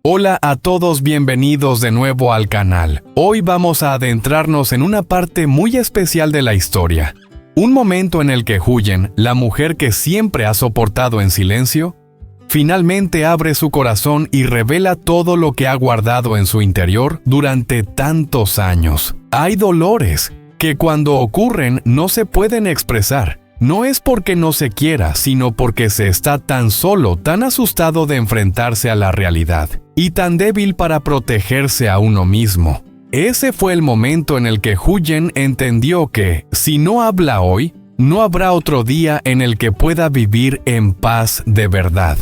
Hola a todos, bienvenidos de nuevo al canal. Hoy vamos a adentrarnos en una parte muy especial de la historia. Un momento en el que Huyen, la mujer que siempre ha soportado en silencio, finalmente abre su corazón y revela todo lo que ha guardado en su interior durante tantos años. Hay dolores que cuando ocurren no se pueden expresar. No es porque no se quiera, sino porque se está tan solo, tan asustado de enfrentarse a la realidad, y tan débil para protegerse a uno mismo. Ese fue el momento en el que Huyen entendió que, si no habla hoy, no habrá otro día en el que pueda vivir en paz de verdad.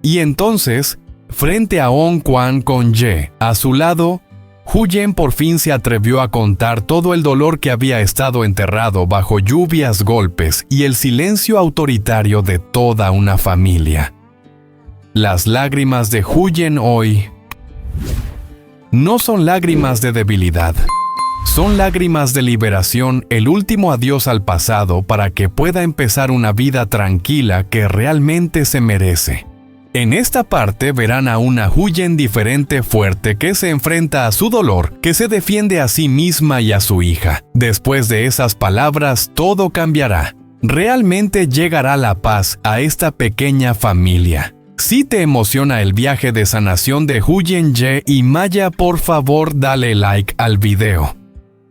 Y entonces, frente a Ong Kwan con Ye a su lado, Huyen por fin se atrevió a contar todo el dolor que había estado enterrado bajo lluvias, golpes y el silencio autoritario de toda una familia. Las lágrimas de Huyen hoy no son lágrimas de debilidad. Son lágrimas de liberación, el último adiós al pasado para que pueda empezar una vida tranquila que realmente se merece. En esta parte verán a una Huyen diferente, fuerte, que se enfrenta a su dolor, que se defiende a sí misma y a su hija. Después de esas palabras, todo cambiará. Realmente llegará la paz a esta pequeña familia. Si te emociona el viaje de sanación de Huyen, Ye y Maya, por favor dale like al video.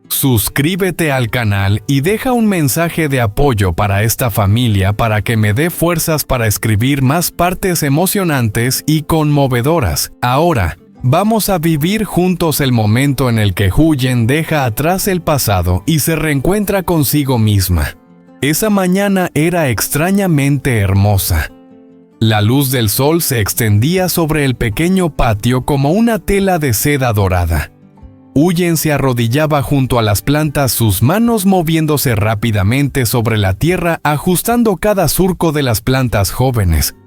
Suscríbete al canal y deja un mensaje de apoyo para esta familia para que me dé fuerzas para escribir más partes emocionantes y conmovedoras. Ahora, vamos a vivir juntos el momento en el que Huyen deja atrás el pasado y se reencuentra consigo misma. Esa mañana era extrañamente hermosa. La luz del sol se extendía sobre el pequeño patio como una tela de seda dorada. Huyen se arrodillaba junto a las plantas, sus manos moviéndose rápidamente sobre la tierra, ajustando cada surco de las plantas jóvenes.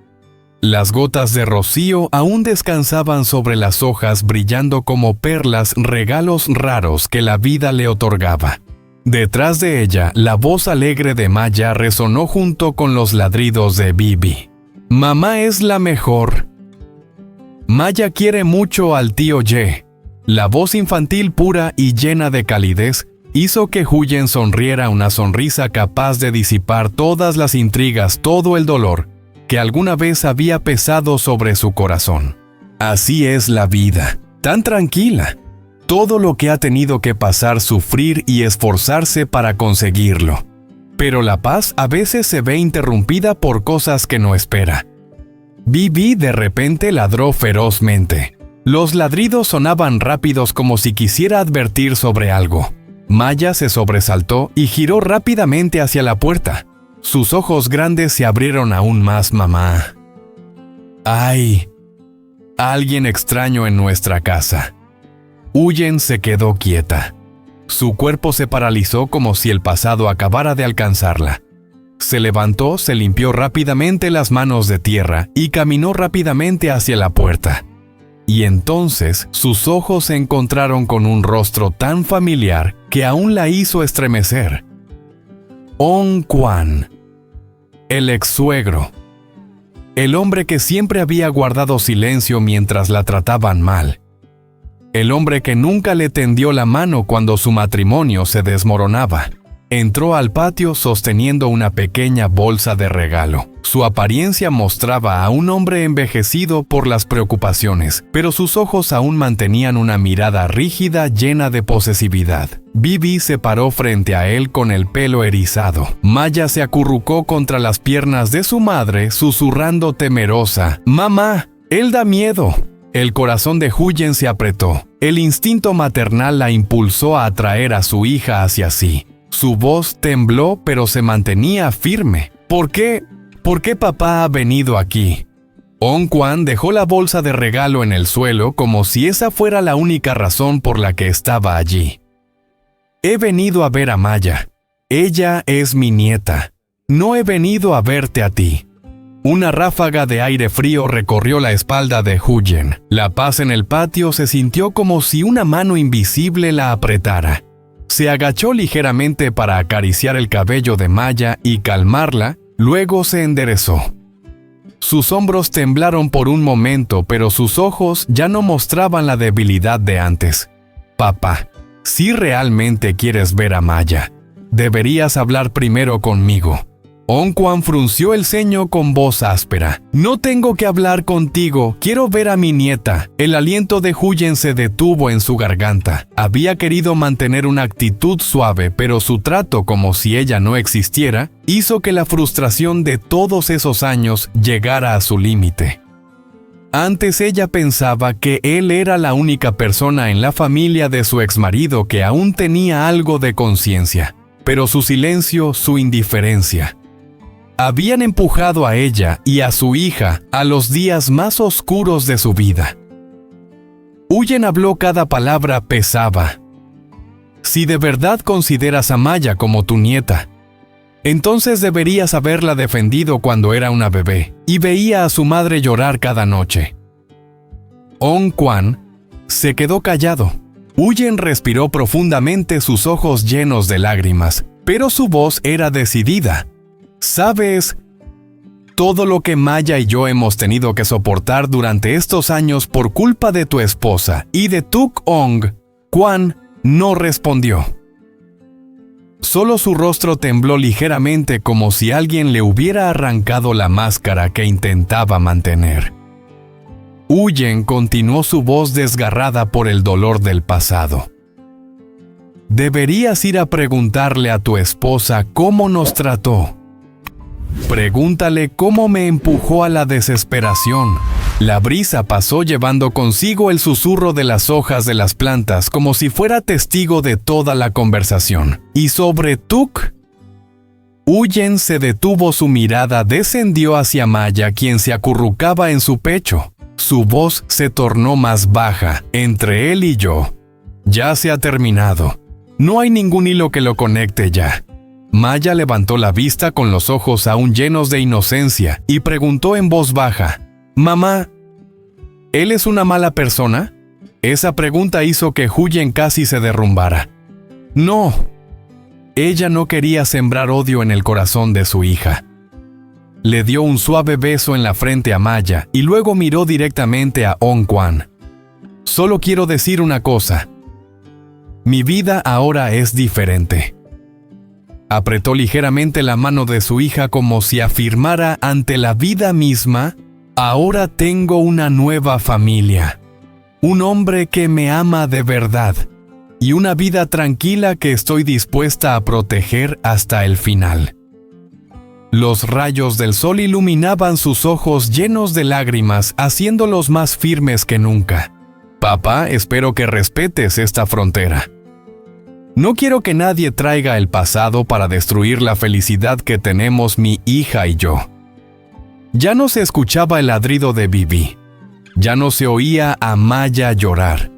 Las gotas de rocío aún descansaban sobre las hojas, brillando como perlas, regalos raros que la vida le otorgaba. Detrás de ella, la voz alegre de Maya resonó junto con los ladridos de Bibi. «Mamá es la mejor». Maya quiere mucho al tío Ye. La voz infantil pura y llena de calidez hizo que Huyen sonriera una sonrisa capaz de disipar todas las intrigas, todo el dolor que alguna vez había pesado sobre su corazón. Así es la vida, tan tranquila. Todo lo que ha tenido que pasar, sufrir y esforzarse para conseguirlo. Pero la paz a veces se ve interrumpida por cosas que no espera. Bibi de repente ladró ferozmente. Los ladridos sonaban rápidos como si quisiera advertir sobre algo. Maya se sobresaltó y giró rápidamente hacia la puerta. Sus ojos grandes se abrieron aún más. «Mamá». «¡Ay! Alguien extraño en nuestra casa». Huyen se quedó quieta. Su cuerpo se paralizó como si el pasado acabara de alcanzarla. Se levantó, se limpió rápidamente las manos de tierra y caminó rápidamente hacia la puerta. Y entonces sus ojos se encontraron con un rostro tan familiar que aún la hizo estremecer. Ong Kwan, el ex-suegro. El hombre que siempre había guardado silencio mientras la trataban mal. El hombre que nunca le tendió la mano cuando su matrimonio se desmoronaba. Entró al patio sosteniendo una pequeña bolsa de regalo. Su apariencia mostraba a un hombre envejecido por las preocupaciones, pero sus ojos aún mantenían una mirada rígida llena de posesividad. Bibi se paró frente a él con el pelo erizado. Maya se acurrucó contra las piernas de su madre, susurrando temerosa: «Mamá, él da miedo». El corazón de Huyen se apretó. El instinto maternal la impulsó a atraer a su hija hacia sí. Su voz tembló, pero se mantenía firme. ¿Por qué papá ha venido aquí?» Ong Kwan dejó la bolsa de regalo en el suelo como si esa fuera la única razón por la que estaba allí. «He venido a ver a Maya. Ella es mi nieta. No he venido a verte a ti». Una ráfaga de aire frío recorrió la espalda de Huyen. La paz en el patio se sintió como si una mano invisible la apretara. Se agachó ligeramente para acariciar el cabello de Maya y calmarla, luego se enderezó. Sus hombros temblaron por un momento, pero sus ojos ya no mostraban la debilidad de antes. Papá, si realmente quieres ver a Maya, deberías hablar primero conmigo. Onquan frunció el ceño con voz áspera. No tengo que hablar contigo, quiero ver a mi nieta. El aliento de Huyen se detuvo en su garganta. Había querido mantener una actitud suave, pero su trato como si ella no existiera, hizo que la frustración de todos esos años llegara a su límite. Antes ella pensaba que él era la única persona en la familia de su exmarido que aún tenía algo de conciencia, pero su silencio, su indiferencia, habían empujado a ella y a su hija a los días más oscuros de su vida. Huyen habló, cada palabra pesaba. Si de verdad consideras a Maya como tu nieta, entonces deberías haberla defendido cuando era una bebé y veía a su madre llorar cada noche. Onquan se quedó callado. Huyen respiró profundamente, sus ojos llenos de lágrimas, pero su voz era decidida. ¿Sabes? Todo lo que Maya y yo hemos tenido que soportar durante estos años por culpa de tu esposa y de Tuk Ong. Quan no respondió. Solo su rostro tembló ligeramente, como si alguien le hubiera arrancado la máscara que intentaba mantener. Huyen continuó, su voz desgarrada por el dolor del pasado. Deberías ir a preguntarle a tu esposa cómo nos trató. Pregúntale cómo me empujó a la desesperación. La brisa pasó llevando consigo el susurro de las hojas de las plantas, como si fuera testigo de toda la conversación. ¿Y sobre Tuk? Huyen se detuvo, su mirada descendió hacia Maya, quien se acurrucaba en su pecho. Su voz se tornó más baja. Entre él y yo, ya se ha terminado. No hay ningún hilo que lo conecte ya. Maya levantó la vista con los ojos aún llenos de inocencia y preguntó en voz baja: «Mamá, ¿él es una mala persona?» Esa pregunta hizo que Huyen casi se derrumbara. No. Ella no quería sembrar odio en el corazón de su hija. Le dio un suave beso en la frente a Maya y luego miró directamente a Onquan. «Solo quiero decir una cosa. Mi vida ahora es diferente». Apretó ligeramente la mano de su hija como si afirmara ante la vida misma: «Ahora tengo una nueva familia, un hombre que me ama de verdad y una vida tranquila que estoy dispuesta a proteger hasta el final». Los rayos del sol iluminaban sus ojos llenos de lágrimas, haciéndolos más firmes que nunca. «Papá, espero que respetes esta frontera. No quiero que nadie traiga el pasado para destruir la felicidad que tenemos mi hija y yo». Ya no se escuchaba el ladrido de Bibi. Ya no se oía a Maya llorar.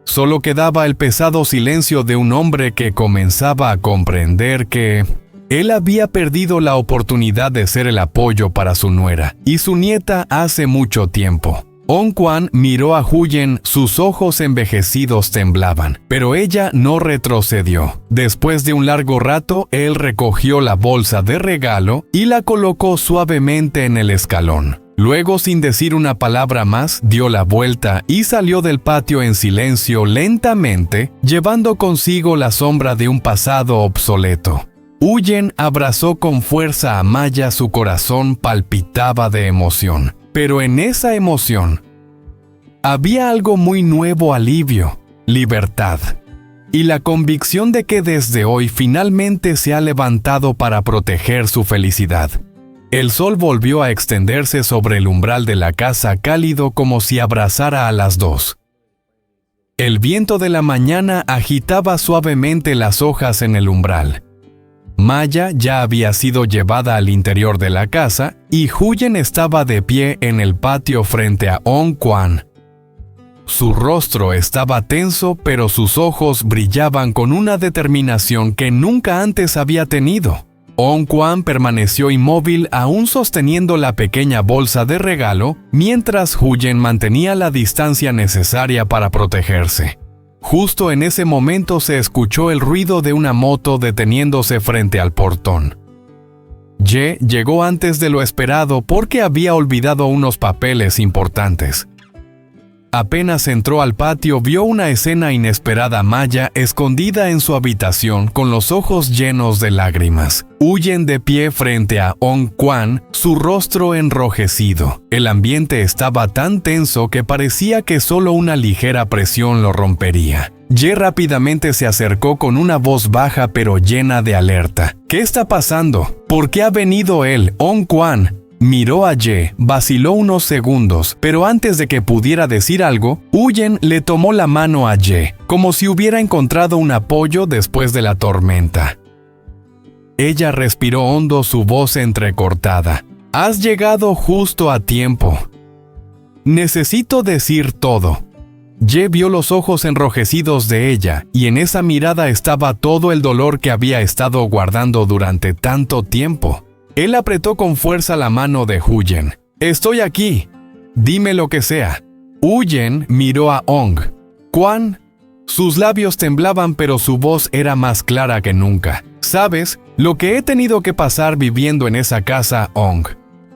Solo quedaba el pesado silencio de un hombre que comenzaba a comprender que él había perdido la oportunidad de ser el apoyo para su nuera y su nieta hace mucho tiempo. Onquan miró a Huyen, sus ojos envejecidos temblaban, pero ella no retrocedió. Después de un largo rato, él recogió la bolsa de regalo y la colocó suavemente en el escalón. Luego, sin decir una palabra más, dio la vuelta y salió del patio en silencio, lentamente, llevando consigo la sombra de un pasado obsoleto. Huyen abrazó con fuerza a Maya, su corazón palpitaba de emoción. Pero en esa emoción había algo muy nuevo: alivio, libertad, y la convicción de que desde hoy finalmente se ha levantado para proteger su felicidad. El sol volvió a extenderse sobre el umbral de la casa, cálido como si abrazara a las dos. El viento de la mañana agitaba suavemente las hojas en el umbral. Maya ya había sido llevada al interior de la casa y Huyen estaba de pie en el patio frente a Onquan. Su rostro estaba tenso, pero sus ojos brillaban con una determinación que nunca antes había tenido. Onquan permaneció inmóvil, aún sosteniendo la pequeña bolsa de regalo, mientras Huyen mantenía la distancia necesaria para protegerse. Justo en ese momento se escuchó el ruido de una moto deteniéndose frente al portón. Ye llegó antes de lo esperado porque había olvidado unos papeles importantes. Apenas entró al patio, vio una escena inesperada a Maya escondida en su habitación con los ojos llenos de lágrimas. Huyen de pie frente a Ong Kwan, su rostro enrojecido. El ambiente estaba tan tenso que parecía que solo una ligera presión lo rompería. Ye rápidamente se acercó con una voz baja pero llena de alerta. ¿Qué está pasando? ¿Por qué ha venido él, Ong Kwan? Miró a Ye, vaciló unos segundos, pero antes de que pudiera decir algo, Huyen le tomó la mano a Ye, como si hubiera encontrado un apoyo después de la tormenta. Ella respiró hondo, su voz entrecortada. «Has llegado justo a tiempo. Necesito decir todo». Ye vio los ojos enrojecidos de ella, y en esa mirada estaba todo el dolor que había estado guardando durante tanto tiempo. Él apretó con fuerza la mano de Huyen. «Estoy aquí. Dime lo que sea». Huyen miró a Ong Kwan. Sus labios temblaban, pero su voz era más clara que nunca. «¿Sabes lo que he tenido que pasar viviendo en esa casa, Ong?»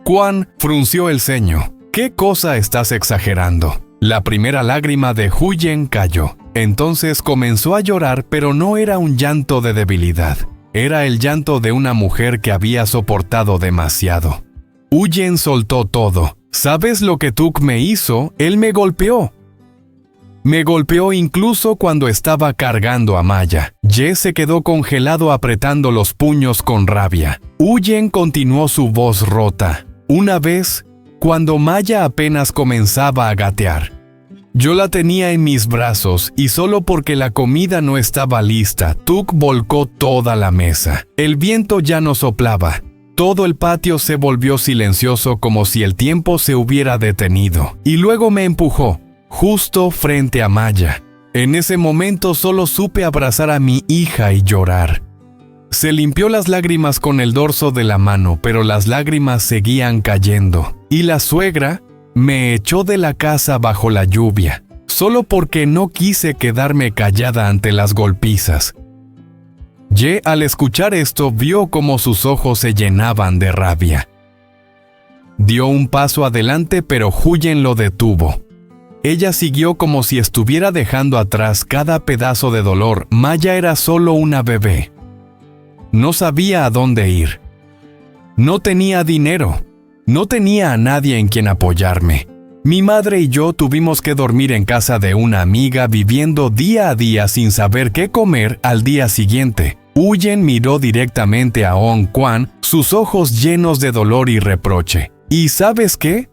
Kwan frunció el ceño. «¿Qué cosa estás exagerando?» La primera lágrima de Huyen cayó. Entonces comenzó a llorar, pero no era un llanto de debilidad. Era el llanto de una mujer que había soportado demasiado. Huyen soltó todo. «¿Sabes lo que Tuk me hizo? Él me golpeó. Me golpeó incluso cuando estaba cargando a Maya». Ye se quedó congelado apretando los puños con rabia. Huyen continuó su voz rota. «Una vez, cuando Maya apenas comenzaba a gatear, yo la tenía en mis brazos y solo porque la comida no estaba lista, Tuk volcó toda la mesa. El viento ya no soplaba. Todo el patio se volvió silencioso como si el tiempo se hubiera detenido. Y luego me empujó, justo frente a Maya. En ese momento solo supe abrazar a mi hija y llorar». Se limpió las lágrimas con el dorso de la mano, pero las lágrimas seguían cayendo. Y la suegra me echó de la casa bajo la lluvia, solo porque no quise quedarme callada ante las golpizas. Ye, al escuchar esto, vio cómo sus ojos se llenaban de rabia. Dio un paso adelante, pero Huyen lo detuvo. Ella siguió como si estuviera dejando atrás cada pedazo de dolor. Maya era solo una bebé. No sabía a dónde ir. No tenía dinero. No tenía a nadie en quien apoyarme. Mi madre y yo tuvimos que dormir en casa de una amiga, viviendo día a día sin saber qué comer al día siguiente. Huyen miró directamente a Ong Kwan, sus ojos llenos de dolor y reproche. ¿Y sabes qué?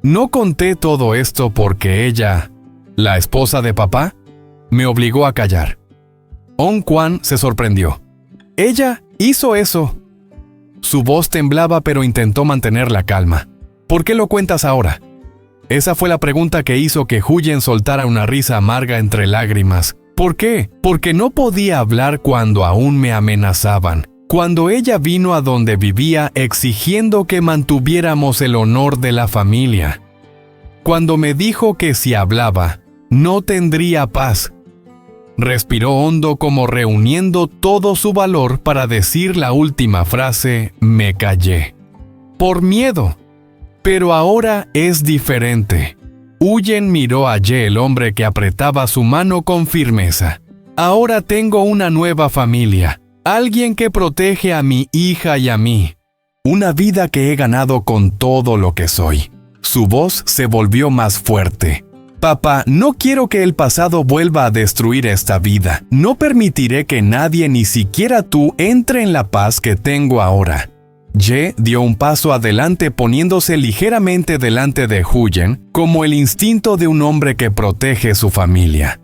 No conté todo esto porque ella, la esposa de papá, me obligó a callar. Ong Kwan se sorprendió. «¿Ella hizo eso?» Su voz temblaba, pero intentó mantener la calma. «¿Por qué lo cuentas ahora?» Esa fue la pregunta que hizo que Huyen soltara una risa amarga entre lágrimas. ¿Por qué? Porque no podía hablar cuando aún me amenazaban. Cuando ella vino a donde vivía exigiendo que mantuviéramos el honor de la familia. Cuando me dijo que si hablaba, no tendría paz. Respiró hondo como reuniendo todo su valor para decir la última frase. Me callé. Por miedo. Pero ahora es diferente. Huyen miró a Ye, el hombre que apretaba su mano con firmeza. Ahora tengo una nueva familia. Alguien que protege a mi hija y a mí. Una vida que he ganado con todo lo que soy. Su voz se volvió más fuerte. Papá, no quiero que el pasado vuelva a destruir esta vida. No permitiré que nadie, ni siquiera tú, entre en la paz que tengo ahora. Ye dio un paso adelante poniéndose ligeramente delante de Huyen, como el instinto de un hombre que protege su familia.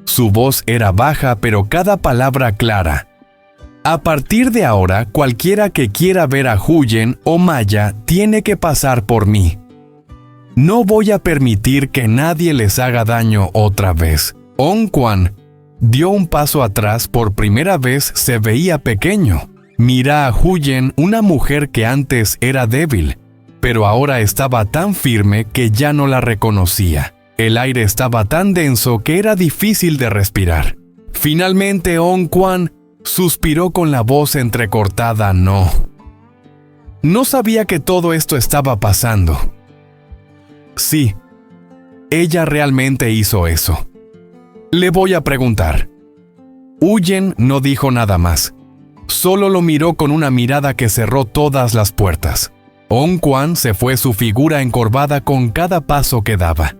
Su voz era baja, pero cada palabra clara. A partir de ahora, cualquiera que quiera ver a Huyen o Maya tiene que pasar por mí. No voy a permitir que nadie les haga daño otra vez. Ong Kwan dio un paso atrás. Por primera vez se veía pequeño. Mira a Huyen, una mujer que antes era débil, pero ahora estaba tan firme que ya no la reconocía. El aire estaba tan denso que era difícil de respirar. Finalmente Ong Kwan suspiró con la voz entrecortada. No. No sabía que todo esto estaba pasando. Sí, ella realmente hizo eso. Le voy a preguntar. Huyen no dijo nada más. Solo lo miró con una mirada que cerró todas las puertas. On Quan se fue su figura encorvada con cada paso que daba.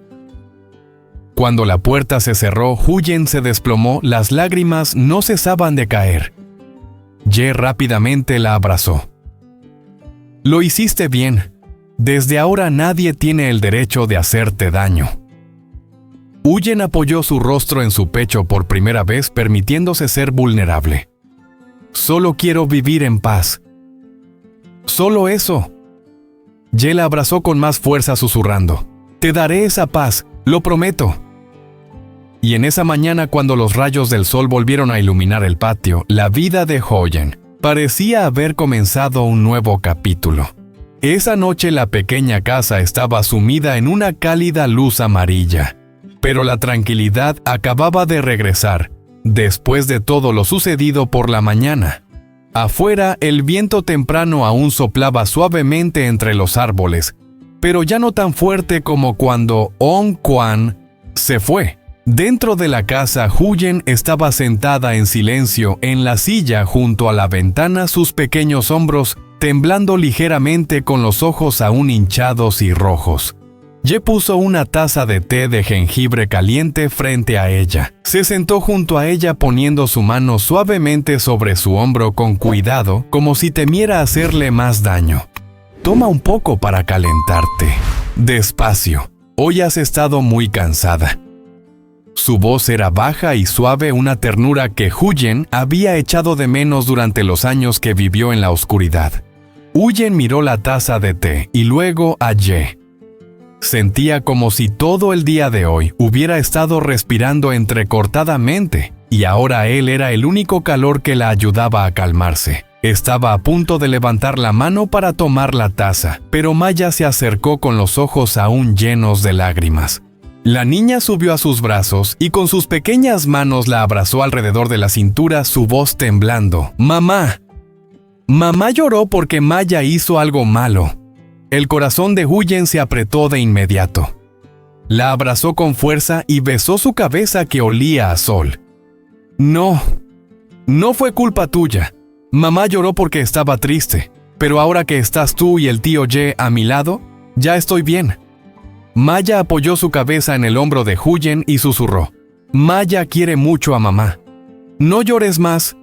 Cuando la puerta se cerró, Huyen se desplomó, las lágrimas no cesaban de caer. Ye rápidamente la abrazó. Lo hiciste bien. Desde ahora nadie tiene el derecho de hacerte daño. Huyen apoyó su rostro en su pecho por primera vez, permitiéndose ser vulnerable. Solo quiero vivir en paz. Solo eso. Ye la abrazó con más fuerza, susurrando. Te daré esa paz, lo prometo. Y en esa mañana, cuando los rayos del sol volvieron a iluminar el patio, la vida de Huyen parecía haber comenzado un nuevo capítulo. Esa noche la pequeña casa estaba sumida en una cálida luz amarilla. Pero la tranquilidad acababa de regresar, después de todo lo sucedido por la mañana. Afuera, el viento temprano aún soplaba suavemente entre los árboles, pero ya no tan fuerte como cuando On Quan se fue. Dentro de la casa, Huyen estaba sentada en silencio en la silla junto a la ventana, sus pequeños hombros temblando ligeramente con los ojos aún hinchados y rojos. Ye puso una taza de té de jengibre caliente frente a ella. Se sentó junto a ella poniendo su mano suavemente sobre su hombro con cuidado, como si temiera hacerle más daño. Toma un poco para calentarte. Despacio. Hoy has estado muy cansada. Su voz era baja y suave, una ternura que Huyen había echado de menos durante los años que vivió en la oscuridad. Huyen miró la taza de té y luego a Ye. Sentía como si todo el día de hoy hubiera estado respirando entrecortadamente, y ahora él era el único calor que la ayudaba a calmarse. Estaba a punto de levantar la mano para tomar la taza, pero Maya se acercó con los ojos aún llenos de lágrimas. La niña subió a sus brazos y con sus pequeñas manos la abrazó alrededor de la cintura, su voz temblando. ¡Mamá! Mamá lloró porque Maya hizo algo malo. El corazón de Huyen se apretó de inmediato. La abrazó con fuerza y besó su cabeza que olía a sol. No fue culpa tuya. Mamá lloró porque estaba triste, pero ahora que estás tú y el tío Ye a mi lado, ya estoy bien. Maya apoyó su cabeza en el hombro de Huyen y susurró. Maya quiere mucho a mamá. No llores más.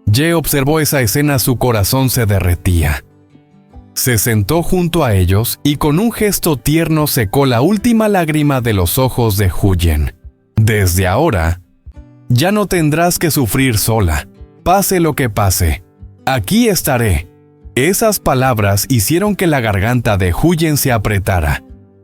Ye observó esa escena, su corazón se derretía. Se sentó junto a ellos y con un gesto tierno secó la última lágrima de los ojos de Huyen. Desde ahora, ya no tendrás que sufrir sola. Pase lo que pase. Aquí estaré. Esas palabras hicieron que la garganta de Huyen se apretara.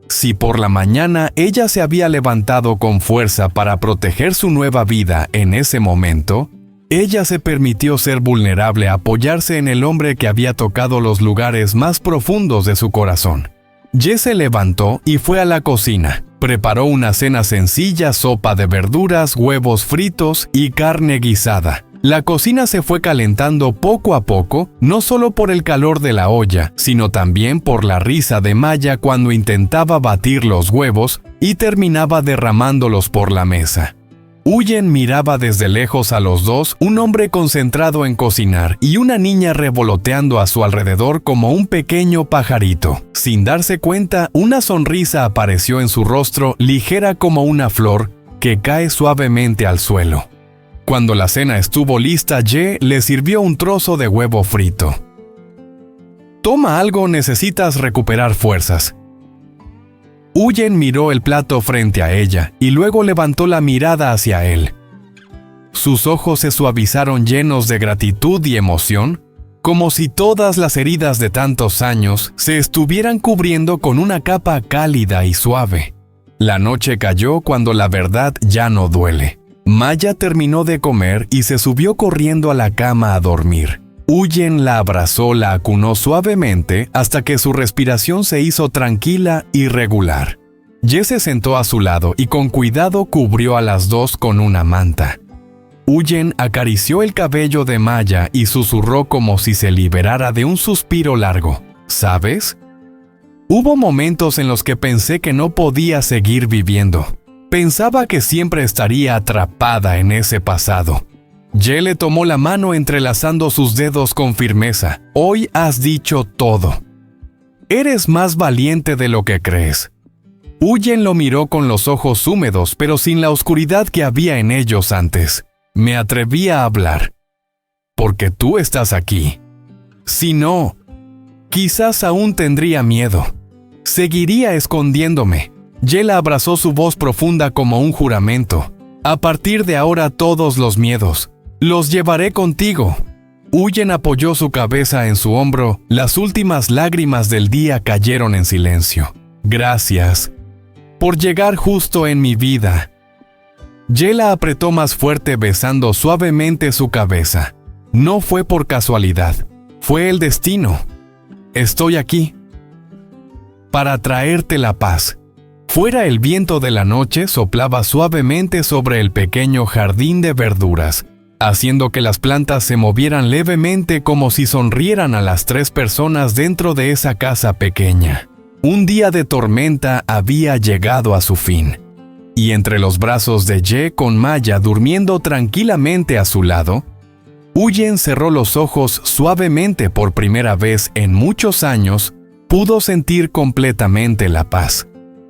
Si por la mañana ella se había levantado con fuerza para proteger su nueva vida en ese momento, ella se permitió ser vulnerable, apoyarse en el hombre que había tocado los lugares más profundos de su corazón. Ye se levantó y fue a la cocina. Preparó una cena sencilla, sopa de verduras, huevos fritos y carne guisada. La cocina se fue calentando poco a poco, no solo por el calor de la olla, sino también por la risa de Maya cuando intentaba batir los huevos y terminaba derramándolos por la mesa. Huyen miraba desde lejos a los dos, un hombre concentrado en cocinar y una niña revoloteando a su alrededor como un pequeño pajarito. Sin darse cuenta, una sonrisa apareció en su rostro, ligera como una flor que cae suavemente al suelo. Cuando la cena estuvo lista, Ye le sirvió un trozo de huevo frito. Toma algo, necesitas recuperar fuerzas. Huyen miró el plato frente a ella y luego levantó la mirada hacia él. Sus ojos se suavizaron llenos de gratitud y emoción, como si todas las heridas de tantos años se estuvieran cubriendo con una capa cálida y suave. La noche cayó cuando la verdad ya no duele. Maya terminó de comer y se subió corriendo a la cama a dormir. Huyen la abrazó, la acunó suavemente hasta que su respiración se hizo tranquila y regular. Ye se sentó a su lado y con cuidado cubrió a las dos con una manta. Huyen acarició el cabello de Maya y susurró como si se liberara de un suspiro largo. ¿Sabes? Hubo momentos en los que pensé que no podía seguir viviendo. Pensaba que siempre estaría atrapada en ese pasado. Ye le tomó la mano entrelazando sus dedos con firmeza. Hoy has dicho todo. Eres más valiente de lo que crees. Huyen lo miró con los ojos húmedos, pero sin la oscuridad que había en ellos antes. Me atreví a hablar. Porque tú estás aquí. Si no, quizás aún tendría miedo. Seguiría escondiéndome. Ye la abrazó su voz profunda como un juramento. A partir de ahora todos los miedos los llevaré contigo. Huyen apoyó su cabeza en su hombro. Las últimas lágrimas del día cayeron en silencio. Gracias por llegar justo en mi vida. Ye la apretó más fuerte besando suavemente su cabeza. No fue por casualidad. Fue el destino. Estoy aquí para traerte la paz. Fuera el viento de la noche soplaba suavemente sobre el pequeño jardín de verduras, haciendo que las plantas se movieran levemente como si sonrieran a las 3 personas dentro de esa casa pequeña. Un día de tormenta había llegado a su fin, y entre los brazos de Ye con Maya durmiendo tranquilamente a su lado, Huyen cerró los ojos suavemente. Por primera vez en muchos años, pudo sentir completamente la paz.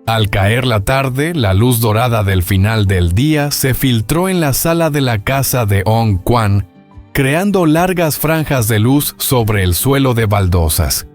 Al caer la tarde, la luz dorada del final del día se filtró en la sala de la casa de Ong Kwan, creando largas franjas de luz sobre el suelo de baldosas.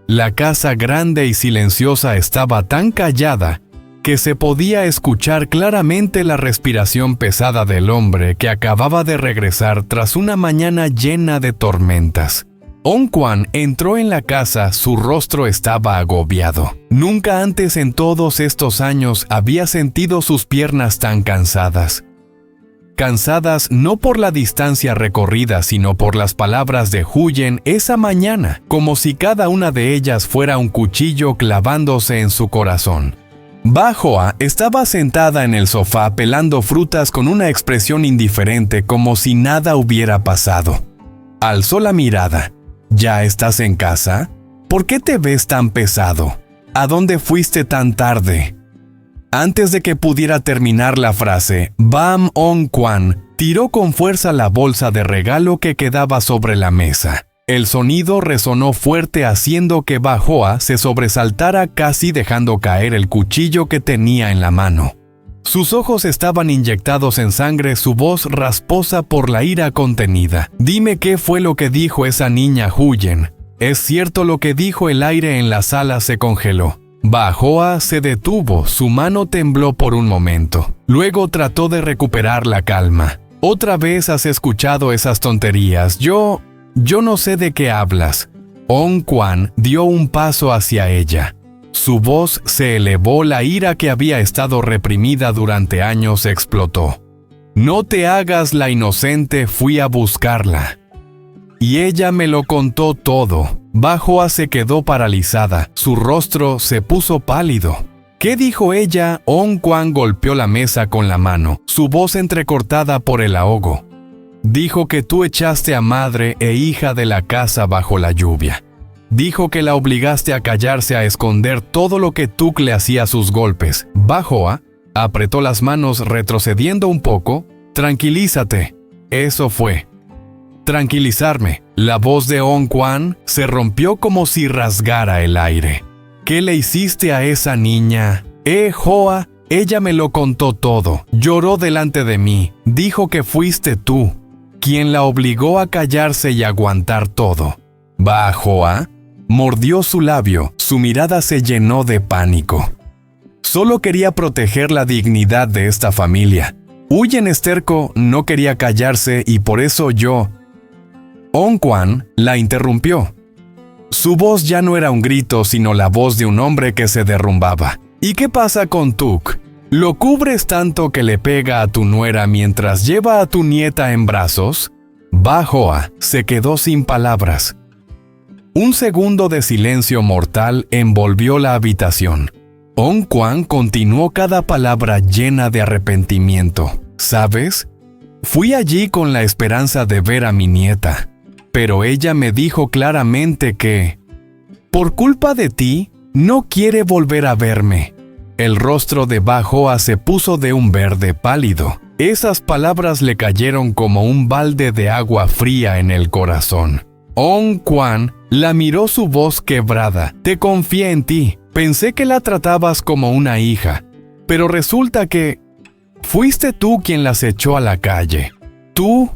La casa grande y silenciosa estaba tan callada que se podía escuchar claramente la respiración pesada del hombre que acababa de regresar tras una mañana llena de tormentas. Ong Kwan entró en la casa, su rostro estaba agobiado. Nunca antes en todos estos años había sentido sus piernas tan cansadas. Cansadas no por la distancia recorrida, sino por las palabras de Huyen esa mañana, como si cada una de ellas fuera un cuchillo clavándose en su corazón. Ba Hoa estaba sentada en el sofá pelando frutas con una expresión indiferente, como si nada hubiera pasado. Alzó la mirada. ¿Ya estás en casa? ¿Por qué te ves tan pesado? ¿A dónde fuiste tan tarde? Antes de que pudiera terminar la frase, Bam Ong Kwan tiró con fuerza la bolsa de regalo que quedaba sobre la mesa. El sonido resonó fuerte haciendo que Ba Hoa se sobresaltara, casi dejando caer el cuchillo que tenía en la mano. Sus ojos estaban inyectados en sangre, su voz rasposa por la ira contenida. Dime qué fue lo que dijo esa niña Huyen. ¿Es cierto lo que dijo? El aire en la sala se congeló. Ba Hoa se detuvo, su mano tembló por un momento. Luego trató de recuperar la calma. Otra vez has escuchado esas tonterías. Yo no sé de qué hablas. Ong Kwan dio un paso hacia ella. Su voz se elevó, la ira que había estado reprimida durante años explotó. No te hagas la inocente, fui a buscarla. Y ella me lo contó todo. Ba Hoa se quedó paralizada, su rostro se puso pálido. ¿Qué dijo ella? Ong Kwan golpeó la mesa con la mano, su voz entrecortada por el ahogo. Dijo que tú echaste a madre e hija de la casa bajo la lluvia. Dijo que la obligaste a callarse, a esconder todo lo que tú le hacía a sus golpes. Ba Hoa apretó las manos retrocediendo un poco. Tranquilízate. Eso fue. Tranquilizarme. La voz de Ong Kwan se rompió como si rasgara el aire. ¿Qué le hiciste a esa niña? Hoa, ella me lo contó todo. Lloró delante de mí. Dijo que fuiste tú quien la obligó a callarse y aguantar todo. Ba Hoa mordió su labio, su mirada se llenó de pánico. Solo quería proteger la dignidad de esta familia. Huyen esterco, no quería callarse y por eso yo... Ong Kwan la interrumpió. Su voz ya no era un grito, sino la voz de un hombre que se derrumbaba. ¿Y qué pasa con Tuk? ¿Lo cubres tanto que le pega a tu nuera mientras lleva a tu nieta en brazos? Ba Hoa se quedó sin palabras. Un segundo de silencio mortal envolvió la habitación. Ong Kwan continuó cada palabra llena de arrepentimiento. ¿Sabes? Fui allí con la esperanza de ver a mi nieta, pero ella me dijo claramente que Por culpa de ti, no quiere volver a verme. El rostro de Ba-Joa se puso de un verde pálido. Esas palabras le cayeron como un balde de agua fría en el corazón. On Quan la miró, su voz quebrada. Te confié en ti. Pensé que la tratabas como una hija. Pero resulta que fuiste tú quien las echó a la calle. ¿Tú?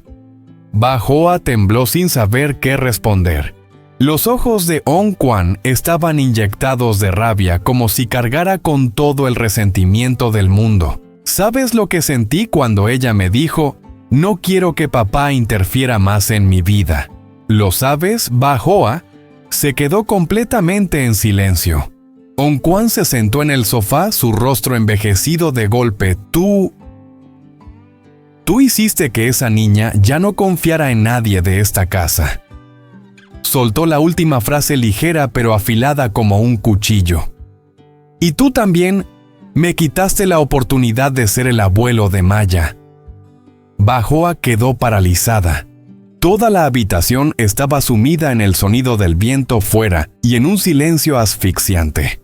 Ba-Joa tembló sin saber qué responder. Los ojos de On Quan estaban inyectados de rabia, como si cargara con todo el resentimiento del mundo. ¿Sabes lo que sentí cuando ella me dijo, no quiero que papá interfiera más en mi vida? ¿Lo sabes, Ba-Joa? Se quedó completamente en silencio. On Quan se sentó en el sofá, su rostro envejecido de golpe. Tú hiciste que esa niña ya no confiara en nadie de esta casa. Soltó la última frase ligera pero afilada como un cuchillo. Y tú también me quitaste la oportunidad de ser el abuelo de Maya. Ba-Joa quedó paralizada. Toda la habitación estaba sumida en el sonido del viento fuera y en un silencio asfixiante.